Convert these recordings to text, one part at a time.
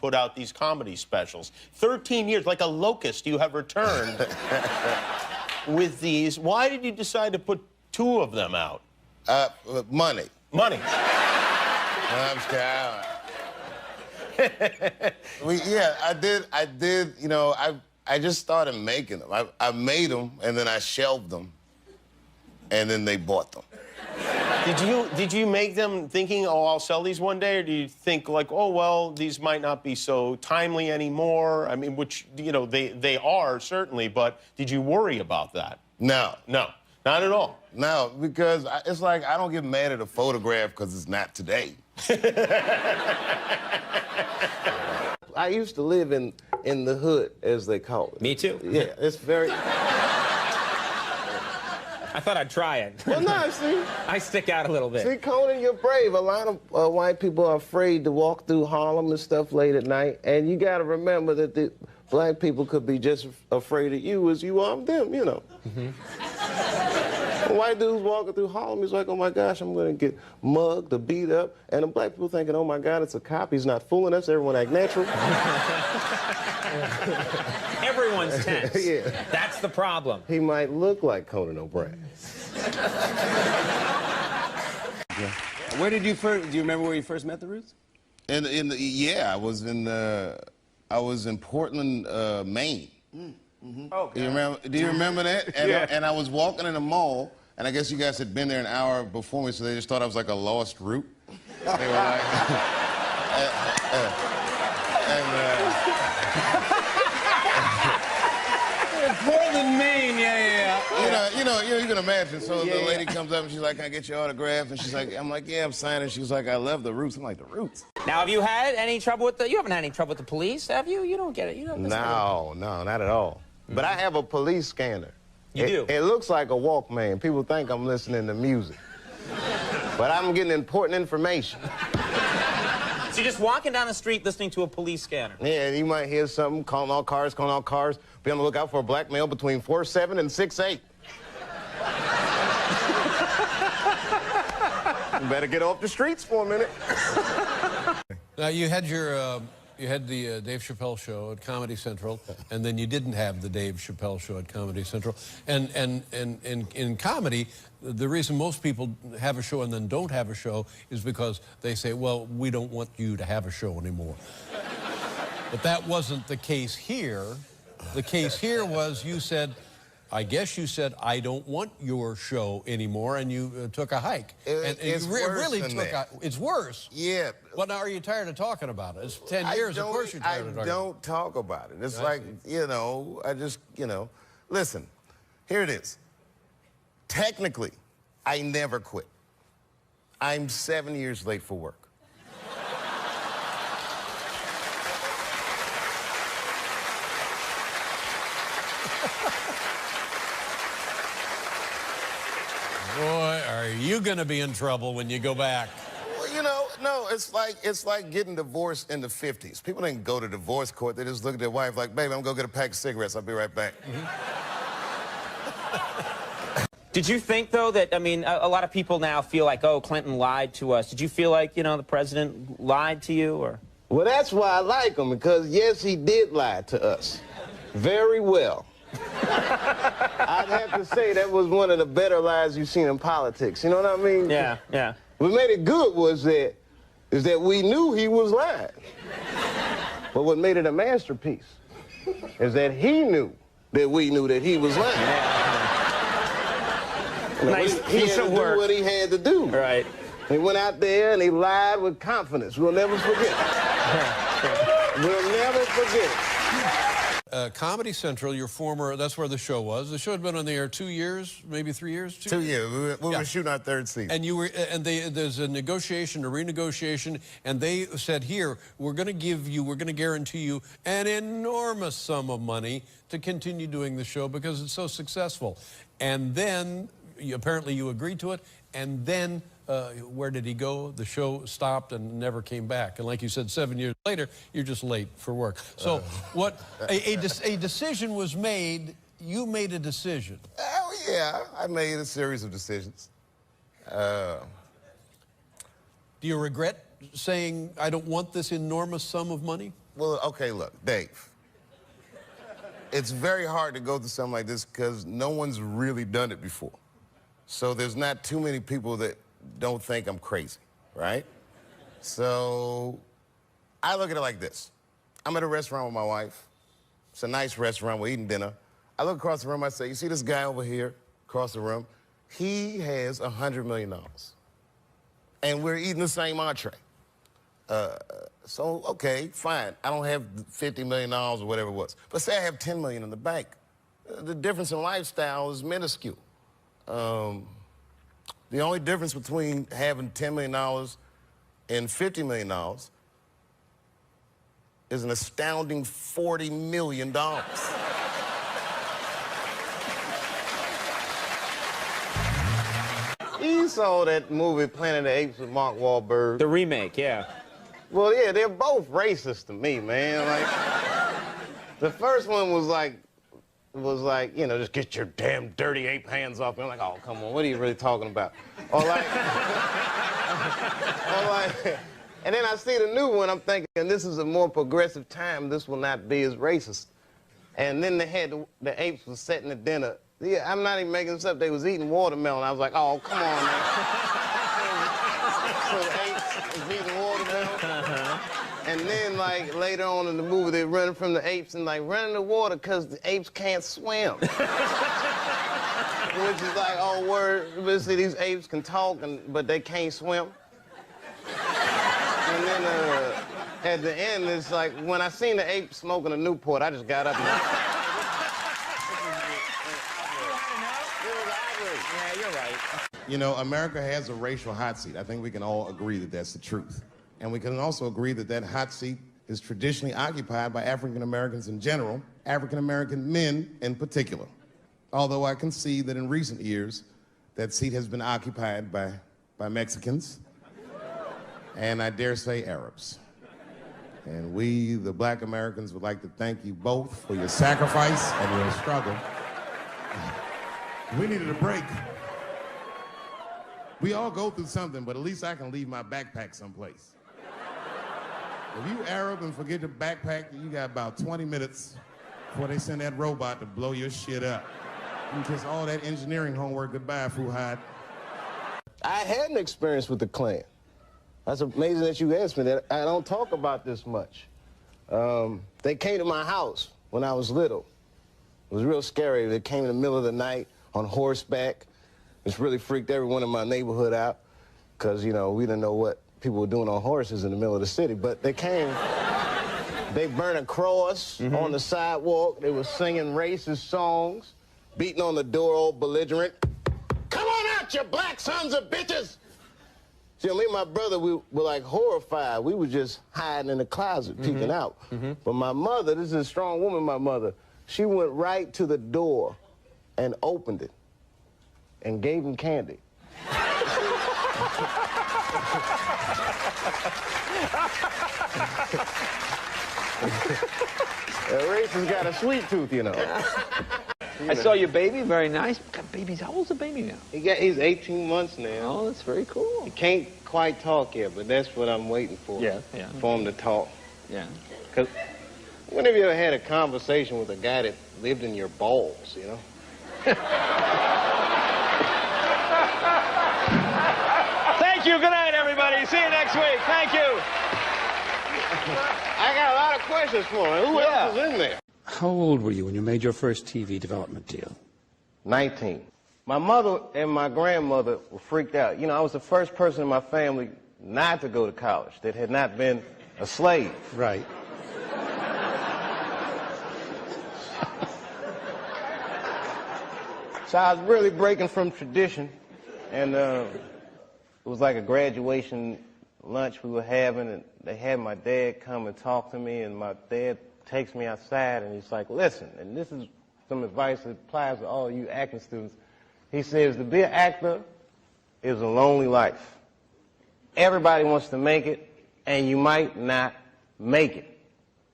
put out these comedy specials. 13 years, like a locust, you have returned with these. Why did you decide to put 2 of them out? Money. Money. I'm scared. I did, you know, I just started making them. I made them, and then I shelved them, and then they bought them. Did you make them thinking, oh, I'll sell these one day, or do you think, like, oh, well, these might not be so timely anymore? I mean, which, you know, they are, certainly, but did you worry about that? No. No, not at all. No, because it's like I don't get mad at a photograph because it's not today. I used to live in the hood, as they call it. Me too. Yeah, it's very... I thought I'd try it. Well, no, see... I stick out a little bit. See, Conan, you're brave. A lot of white people are afraid to walk through Harlem and stuff late at night, and you got to remember that the black people could be just afraid of you as you are of them, you know. A white dude's walking through Harlem, he's like, oh my gosh, I'm gonna get mugged or beat up. And the black people thinking, oh my God, it's a cop, he's not fooling us, everyone act natural. Everyone's tense. Yeah. That's the problem. He might look like Conan O'Brien. Yeah. Where did you first, do you remember where you first met the Roots? Yeah, I was in Portland, Maine. Oh, do you remember that? And, yeah. And I was walking in the mall, and I guess you guys had been there an hour before me, so they just thought I was like a lost route. They were like... Portland, Maine, yeah. You can imagine. So the lady comes up and she's like, "Can I get your autograph?" And she's like, "I'm like, yeah, I'm signing." She's like, "I love the Roots." I'm like, "The Roots." Now, have you had any trouble with you haven't had any trouble with the police, have you? You don't get it. You don't. No, not at all. But I have a police scanner. You do? It looks like a Walkman. People think I'm listening to music. But I'm getting important information. So you're just walking down the street listening to a police scanner? Yeah, you might hear something, calling all cars. Be on the lookout for a black male between 4'7" and 6'8". You better get off the streets for a minute. Now, you had your... you had the Dave Chappelle show at Comedy Central, and then you didn't have the Dave Chappelle show at Comedy Central. And in comedy, the reason most people have a show and then don't have a show is because they say, well, we don't want you to have a show anymore. But that wasn't the case here. The case here was you said, I guess you said, I don't want your show anymore, and you took a hike. It's worse. Yeah. Well, now, are you tired of talking about it? It's 10 years, of course you're tired of talking about it. I don't talk about it. It's like, you know, I just, you know. Listen, here it is. Technically, I never quit. I'm 7 years late for work. Boy, are you going to be in trouble when you go back. Well, you know, no, it's like getting divorced in the 50s. People didn't go to divorce court. They just look at their wife like, baby, I'm going to go get a pack of cigarettes. I'll be right back. Did you think, though, that, I mean, a lot of people now feel like, oh, Clinton lied to us. Did you feel like, you know, the president lied to you, or? Well, that's why I like him, because, yes, he did lie to us. Very well. I'd have to say that was one of the better lies you've seen in politics. You know what I mean? Yeah, yeah. What made it good is that we knew he was lying. But what made it a masterpiece is that he knew that we knew that he was lying. Yeah. Nice piece of work. Do what he had to do. Right. He went out there and he lied with confidence. We'll never forget it. We'll never forget it. Comedy Central, your former, that's where the show was. The show had been on the air 2 years, maybe 3 years? 2 years. We were shooting our third season. And you were, and there's a negotiation, a renegotiation, and they said, here, we're going to guarantee you an enormous sum of money to continue doing the show because it's so successful. And then, apparently you agreed to it, and then where did he go? The show stopped and never came back. And like you said, 7 years later, you're just late for work. So a decision was made. You made a decision. Oh, yeah. I made a series of decisions. Do you regret saying, I don't want this enormous sum of money? Well, okay, look, Dave. It's very hard to go through something like this because no one's really done it before. So there's not too many people that don't think I'm crazy, right? So I look at it like this. I'm at a restaurant with my wife. It's a nice restaurant. We're eating dinner. I look across the room. I say, you see this guy over here across the room? He has $100 million. And we're eating the same entree. So, okay, fine. I don't have $50 million or whatever it was. But say I have $10 million in the bank. The difference in lifestyle is minuscule. The only difference between having $10 million and $50 million is an astounding $40 million. You saw that movie Planet of the Apes with Mark Wahlberg. The remake, yeah. Well, yeah, they're both racist to me, man. Like, the first one was like, you know, just get your damn dirty ape hands off me. I'm like, oh, come on, what are you really talking about? Or like, and then I see the new one, I'm thinking, this is a more progressive time, this will not be as racist. And then they had the apes was setting the dinner. Yeah, I'm not even making this up, they was eating watermelon. I was like, oh, come on, man. So the apes was eating watermelon. And then, like, later on in the movie, they're running from the apes and, like, running the water because the apes can't swim. Which is like, oh, word, but see, these apes can talk, but they can't swim. And then at the end, it's like, when I seen the ape smoking a Newport, I just got up and... Yeah, you're right. You know, America has a racial hot seat. I think we can all agree that that's the truth. And we can also agree that that hot seat is traditionally occupied by African Americans in general, African American men in particular. Although I can see that in recent years, that seat has been occupied by Mexicans, and I dare say Arabs. And we, the black Americans, would like to thank you both for your sacrifice and your struggle. We needed a break. We all go through something, but at least I can leave my backpack someplace. If you Arab and forget your backpack, you got about 20 minutes before they send that robot to blow your shit up. You kiss all that engineering homework goodbye, Fuhad. I had an experience with the Klan. That's amazing that you asked me that. I don't talk about this much. They came to my house when I was little. It was real scary. They came in the middle of the night on horseback. It's really freaked everyone in my neighborhood out because, you know, we didn't know what people were doing on horses in the middle of the city. But they came, they burned a cross on the sidewalk. They were singing racist songs, beating on the door, all belligerent. Come on out, you black sons of bitches! See, me and my brother, we were like horrified. We were just hiding in the closet, peeking out. But my mother, this is a strong woman, my mother, she went right to the door and opened it and gave him candy. The racist got a sweet tooth, you know. I saw your baby, very nice. God, baby's, how old's the baby now? He's 18 months now. Oh, that's very cool. He can't quite talk yet, but that's what I'm waiting for. Yeah. For him to talk. Yeah. Because when have you ever had a conversation with a guy that lived in your balls, you know? Thank you. Good night, everybody. See you next week. Thank you. I got a lot of questions for him. Who else is in there? How old were you when you made your first TV development deal? 19. My mother and my grandmother were freaked out. You know, I was the first person in my family not to go to college that had not been a slave. Right. So I was really breaking from tradition, and it was like a graduation lunch we were having, and they had my dad come and talk to me, and my dad takes me outside, and he's like, listen, and this is some advice that applies to all you acting students. He says, to be an actor is a lonely life. Everybody wants to make it, and you might not make it.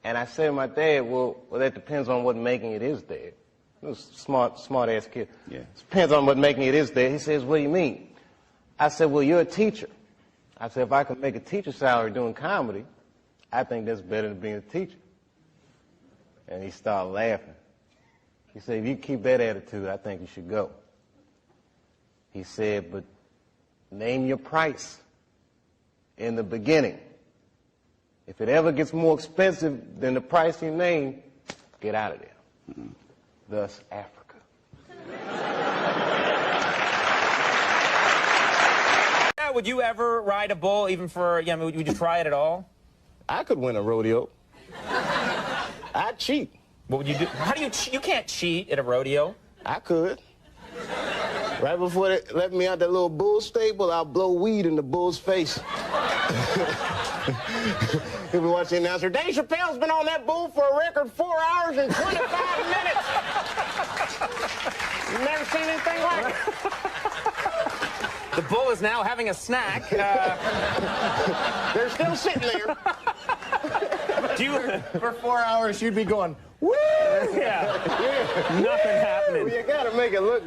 And I said to my dad, well, that depends on what making it is, Dad. He was a smart-ass kid. Yeah. Depends on what making it is, Dad. He says, what do you mean? I said, well, you're a teacher. I said, if I could make a teacher salary doing comedy, I think that's better than being a teacher. And he started laughing. He said, if you keep that attitude, I think you should go. He said, but name your price in the beginning. If it ever gets more expensive than the price you name, get out of there. Thus, Africa. Would you ever ride a bull, even for, yeah, I mean, would you try it at all? I could win a rodeo. I'd cheat. What would you do? How do you you can't cheat at a rodeo. I could. Right before they let me out that little bull stable, I'll blow weed in the bull's face. He'll be watching the announcer. Dave Chappelle's been on that bull for a record 4 hours and 25 minutes. You've never seen anything like it. The bull is now having a snack. They're still sitting there. Do you? For 4 hours, you'd be going, woo! Yeah. Nothing happening. You gotta make it look good.